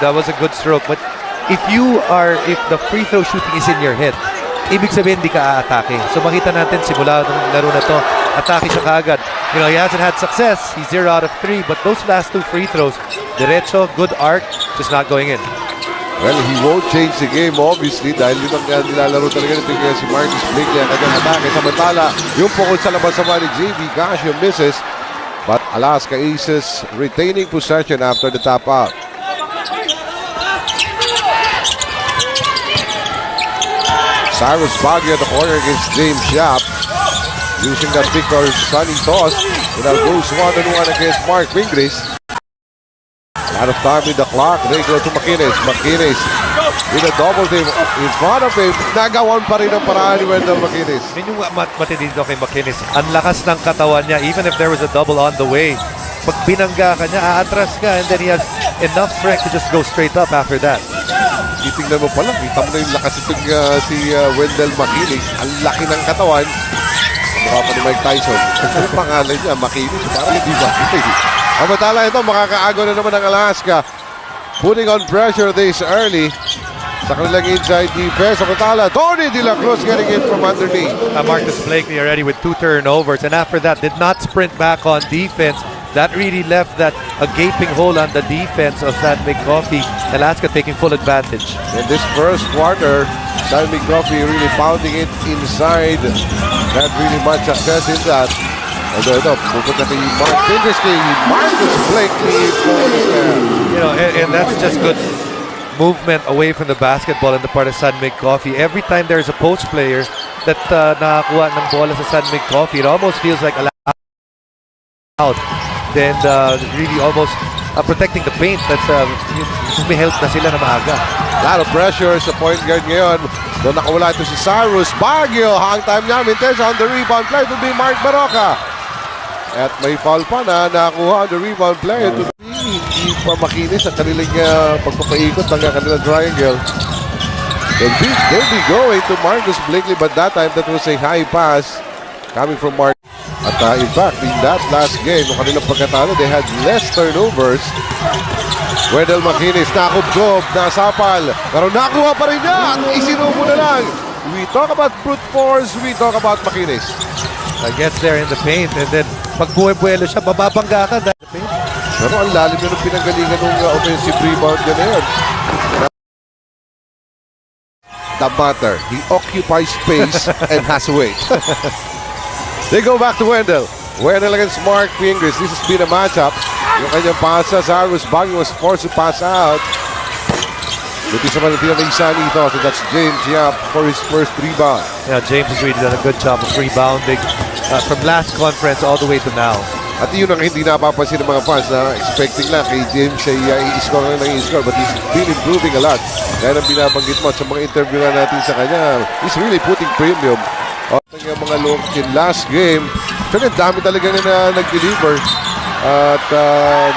That was a good stroke. But if the free throw shooting is in your head, ibig sabihin hindi ka aatake. So makita natin simula ng laro na to, atake siya kaagad. You know, he hasn't had success. He's 0 out of 3. But those last 2 free throws, diretso, good arc, just not going in. Well, he won't change the game obviously dahil yun ang nilalaro talaga nito si Marcus Blakeley ang kanyang atake. Samantala, yung pukol sa labas naman ni JV Casio misses. But Alaska Aces retaining possession after the tap out. Cyrus Baguio at the corner against James Yap. Using that pick or sunny toss. It now goes 1-on-1 against Mark Pingris. Out of time with the clock. They go to McInnes. McInnes with a double team in front of him. Nagawan pa rin ang paraan ni Wendell McInnes. Yun yung matindi dito kay McInnes. Ang lakas ng katawan niya. Even if there was a double on the way, pag binangga ka niya, aatras ka, and then he has enough strength to just go straight up after that. Titingnan mo pala, kita mo na yung lakas itong si Wendell McInnes. Ang laki ng katawan. Mukha pa ni Mike Tyson. Ang pangalan niya, McInnes. Parang hindi ba? Ang batala ito, makakaago na naman ang Alaska. Putting on pressure this early. Sa kanilang inside defense. Ang batala, Tony De La Cruz getting in from underneath. Marcus Blakeley already with 2 turnovers. And after that, did not sprint back on defense. That really left a gaping hole on the defense of San Mig COFEE. Alaska taking full advantage. In this first quarter, San Mig COFEE really pounding it inside. Not really much success in that. Although ito, pupunta kay Mark Pingris, kay Marcus Blakeley. You know, and that's just good movement away from the basketball on the part of San Mig COFEE. Every time there's a post player that nakakuha ng bola sa San Mig COFEE, it almost feels like out. Then really almost protecting the paint. That's humihelp na sila na maaga. A lot of pressure sa point guard ngayon. Doon nakawala ito si Cyrus Baguio. Hang time niya. Mintes on the rebound play to be Mark Baroka. At may foul pa na nakuha on the rebound play. Ito hindi pa makinis ang kanilang pagpapaikot ng kanilang triangle. They'll be going to Marcus Blakeley, but that time that was a high pass coming from Mark. At in fact, in that last game, nung kanilang pagkatalo, they had less turnovers. Wendell McInnes, nakubgob, nasapal. Pero nakuha pa rin niya at isinubo na lang. We talk about brute force, we talk about McInnes. Gets there in the paint, and then pag buwe-buwelo siya, bababangga ka dahil the paint. Pero ang lalim yun ng pinanggalingan ng offensive rebound niya na yun. The matter, he occupies space and has weight. They go back to Wendell. Wendell against Mark Pingris. This has been a matchup. Yung kanyang pasa, Cyrus Baguio was forced to pass out. Buti sa manatila ng isa nito. So that's James Yap for his first rebound. Yeah, James has really done a good job of rebounding from last conference all the way to now. At yun ang hindi napapansin ng mga fans na expecting lang kay James ay i-score lang ng i-score. But he's been improving a lot. Kaya nang binabanggit mo sa mga interview na natin sa kanya, he's really putting premium on yung mga look in last game. So dami talaga na nag-deliver. At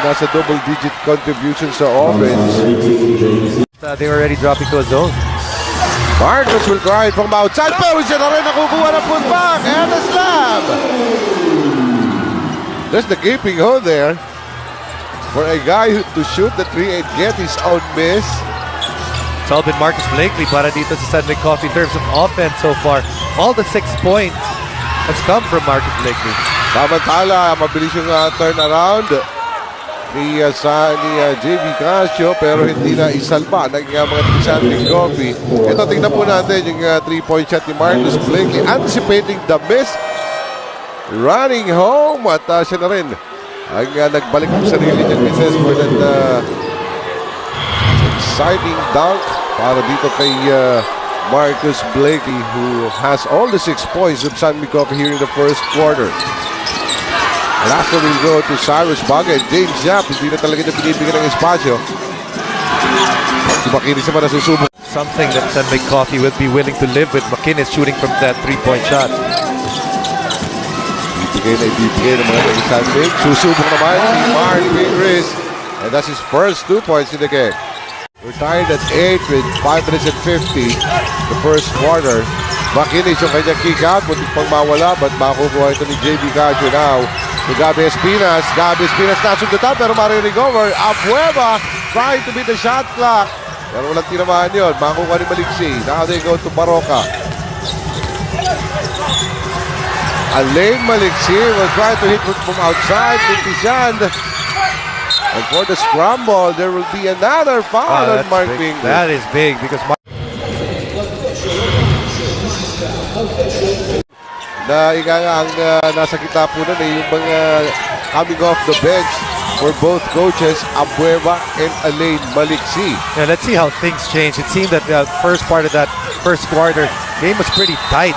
nasa double-digit contribution sa offense. They were already dropping to a zone. Marcus will try from outside. Pero siya na rin nakukuha ng putback. And a slam! There's the gaping hole there for a guy to shoot the 3 and get his own miss. It's all been Marcus Blakeley para dito sa San Mig COFEE in terms of offense so far. All the 6 points has come from Marcus Blakeley. Samantala, mabilis yung turnaround ni JV Casio pero hindi na isalba ng mga San Mig COFEE. Ito, tingnan po natin yung 3-point shot ni Marcus Blakeley. Anticipating the miss. Running home at siya na rin ang nagbalik ang sarili niya for that exciting dunk para dito kay Marcus Blakeley, who has all the 6 points of San Mig COFEE here in the first quarter. And after we go to Cyrus Baguio and James Yap, hindi na talaga niya binibigyan ng espasyo. Si McInnes naman na susubok. Something that San Mig COFEE will be willing to live with. McInnes shooting from that 3-point shot. Ibigay ng mga San Mig. Susubok naman si Mark Pingris. And that's his first 2 points in the game. We're tied at 8 with 5 minutes and 50 the first quarter. McInnes yung kanyang kick out, buti pang mawala, but makukuha ito ni JV Casio now. Si Gabi Espinas nasugdatan pero marinig over. Abueva trying to beat the shot clock. Pero walang tinamaan yun. Makuha ni Maliksi. Now they go to Baroka. Alain Maliksi will try to hit from outside. Mintisan. And for the scramble, there will be another foul on Mark Bingley. That is big because Na ika nga ang nasa kita po nun yung mga coming off the bench for both coaches, Abueva and Alain Maliksi. Yeah, let's see how things change. It seemed that the first part of that first quarter, game was pretty tight.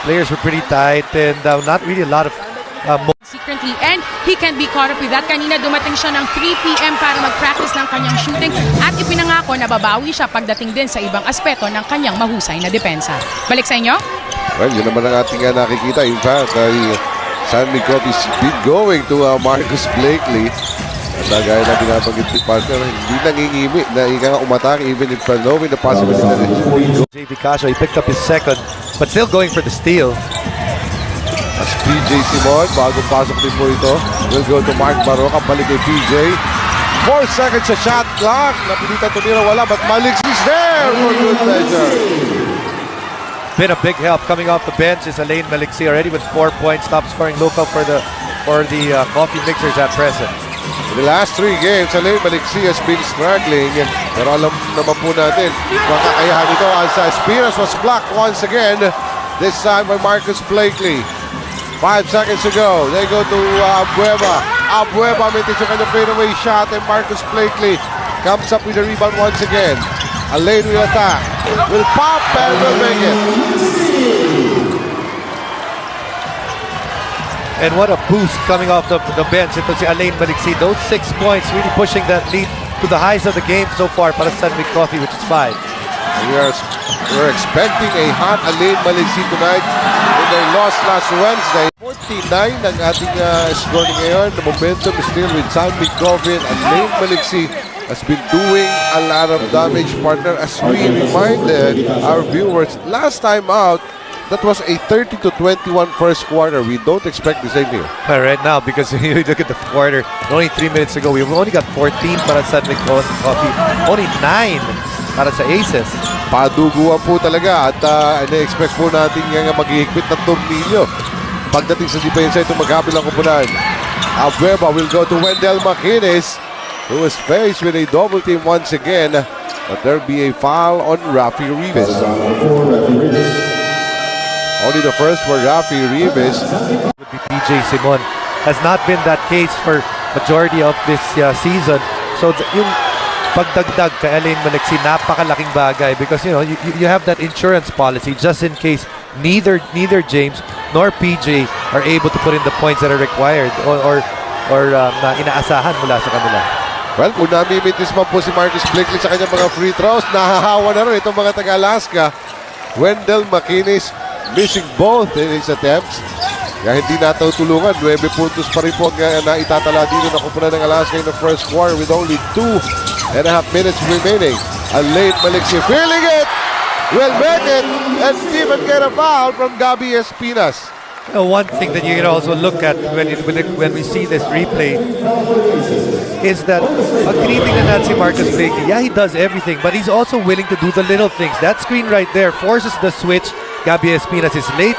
Players were pretty tight and not really a lot of secretly, and he can't be caught up with that. Kanina dumating siya ng 3 p.m. para mag-practice ng kanyang shooting at ipinangako na babawi siya pagdating din sa ibang aspeto ng kanyang mahusay na depensa. Balik sa inyo? Well, yun naman ang ating nakikita. In fact, San Miguel is been going to Marcus Blakeley. At gaya na binabanggit ni partner, hindi nangingimi na ika nga umatake even if knowing the possibility that J.V. Casio, he picked up his second, but still going for the steal. As PJ Simon, bagong pasok din po ito. Will go to Mark Baroka, balik kay PJ. 4 seconds sa shot clock. Napilitan tumira, wala, but Maliksi is there for good measure. Been a big help coming off the bench is Alain Maliksi already with 4 points. Top scoring local for the coffee mixers at present. In the last 3 games, Alain Maliksi has been struggling. Pero alam naman po natin, makakayahan ito as Espinas was blocked once again. This time by Marcus Blakeley. 5 seconds to go. They go to Abueva. Abueva mintis yung kanyang fadeaway shot and Marcus Blakeley comes up with the rebound once again. Alain will attack. Will pop and will make it. And what a boost coming off the bench. Ito si Alain Maliksi. Those 6 points really pushing that lead to the highs of the game so far para sa San Miguel Coffee, which is 5. We're expecting a hot Alain Maliksi tonight in their loss last Wednesday. 49 ang ating score ngayon. The momentum is still with San Miguel Coffee. Alain Maliksi has been doing a lot of damage, partner. As we reminded our viewers, last time out, that was a 30-21 first quarter. We don't expect the same here. Right now, because you look at the quarter, only 3 minutes ago, we only got 14 para sa San Miguel Coffee. Only 9 para sa Aces. Paduguan po talaga at ina-expect po natin nga maghihigpit ng tornilyo. Pagdating sa depensa ito maghabilang kupunan. Abueva will go to Wendell McInnes, who is faced with a double team once again. But there'll be a foul on Rafi Rivas. Only the first for Rafi Rivas. Would be PJ Simon. Has not been that case for majority of this season. So yung pagdagdag kay Alain Maliksi, napakalaking bagay because you have that insurance policy just in case neither James nor PJ are able to put in the points that are required or na inaasahan mula sa kanila. Well, kung namimitis man po si Marcus Blakeley sa kanyang mga free throws, nahahawa na rin itong mga taga-Alaska. Wendell McInnes missing both in his attempts. Kaya hindi natutulungan. 9 puntos pa rin po na itatala dito na kupunan ng Alaska in the first quarter with only 2.5 minutes remaining. Alain Maliksi feeling it, will make it, and even get a foul from Gabi Espinas. One thing that you can also look at when we see this replay is that pag tinitingnan natin si Marcus Blakeley, yeah, he does everything, but he's also willing to do the little things. That screen right there forces the switch. Gabi Espinas is late.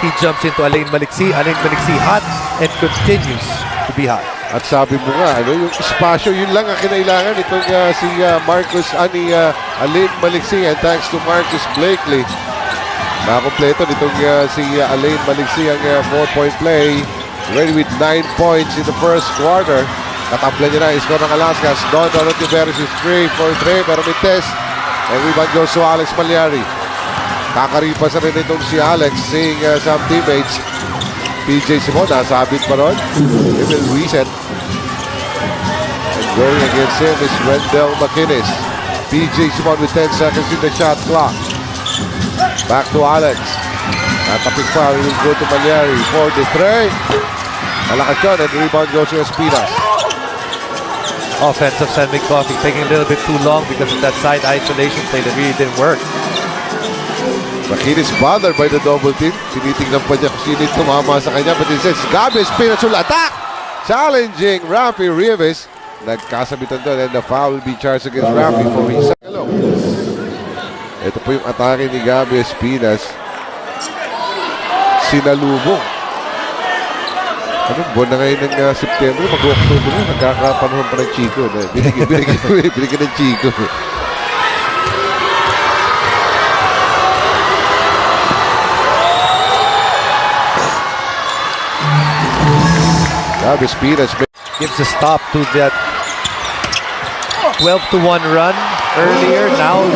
He jumps into Alain Maliksi. Alain Maliksi hot and continues to be hot. At sabi mo nga, yung espasyo, yun lang ang kinailangan itong si Alain Maliksi, and thanks to Marcus Blakeley, nakakompleto nitong si Alain Maliksi ang 4-point play, ready with 9 points in the first quarter. Katamplan niya na, iskor ng Alaska. Don Tiveros is 3 for 3, pero may test. And rebound goes to Alex Malyari. Kakaripas na rin itong si Alex, seeing some teammates. PJ Simon, nasabit pa ron. He will reset. And going against him is Wendell McInnes. PJ Simon with 10 seconds in the shot clock. Back to Alex. Natapik pa, he will go to Malyari for the 3. Malakas yun, and rebound goes to Espinas. Offensive San Miguel Coffee taking a little bit too long because of that side isolation play that really didn't work. McInnes bothered by the double team. Tinitingnan pa niya kung sino tumama sa kanya. But he says, Gabi Espinas will attack! Challenging Rafi Rivas. nagkasabitan doon and the foul will be charged against Rafi for his hello. Ito po yung atake ni Gabi Espinas. Sinalubong. Anong buwan na ngayon ng September? Mag-October na. Nagkakapanahon pa ng Chico. Binigyan ng Chico. Gabi Espinas Gives a stop to that 12-1 run earlier. Now,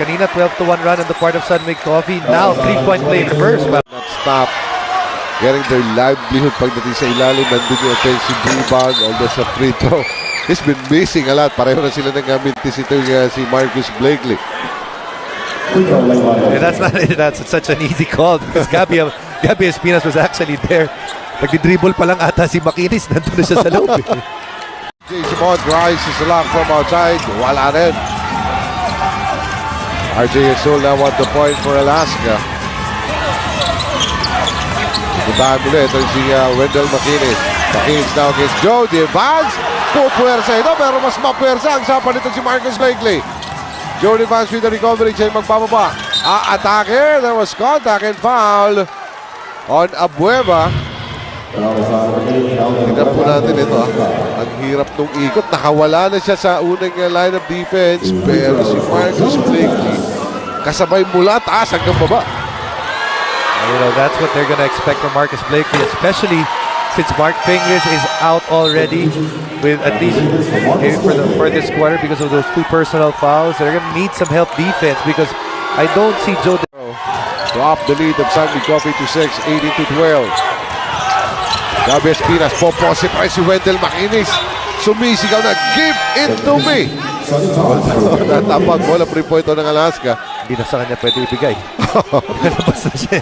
kanina 12-1 run on the part of San Mig Coffee. Now, 3-point play reverse. not stop getting their livelihood pagdating sa ilalim. Nandun yung offensive rebound, although sa free throw. He's been missing a lot. Pareho na sila ng mintis ito si Marcus Blakeley. And that's such an easy call because Gabi Espinas was actually there. Nagdi-dribble pa lang ata si Makinis. Nandun na siya sa loob. J. Simon rises the lock from outside. Wala rin. RJ Yasul now want the point for Alaska. Ibahan muli. Ito si Wendell Makinis. Makinis now against Joe. The advance. Pupuwersa ito pero mas mapuwersa ang sapa nito si Marcus Blakeley. Joe advance with the recovery. Siya magbababa. Atake. There was contact and foul on Abueva. Tignan po natin ito. Ang hirap nung ikot. Nakawala na siya sa unang line of defense. Pero si Marcus Blakeley kasabay mula taas hanggang baba. That's what they're gonna expect from Marcus Blakeley, especially since Mark Pingles is out already with at least for this quarter because of those 2 personal fouls. They're gonna need some help defense because I don't see Joe Drop the lead of San Mig Coffee to 6, 18-12. Gabi Espinas, poposipay si Wendell Makinis. Sumisigaw na, give it to me. Natapag bola, 3-point ng Alaska. Hindi na sa kanya pwede ibigay. Nalabas na siya.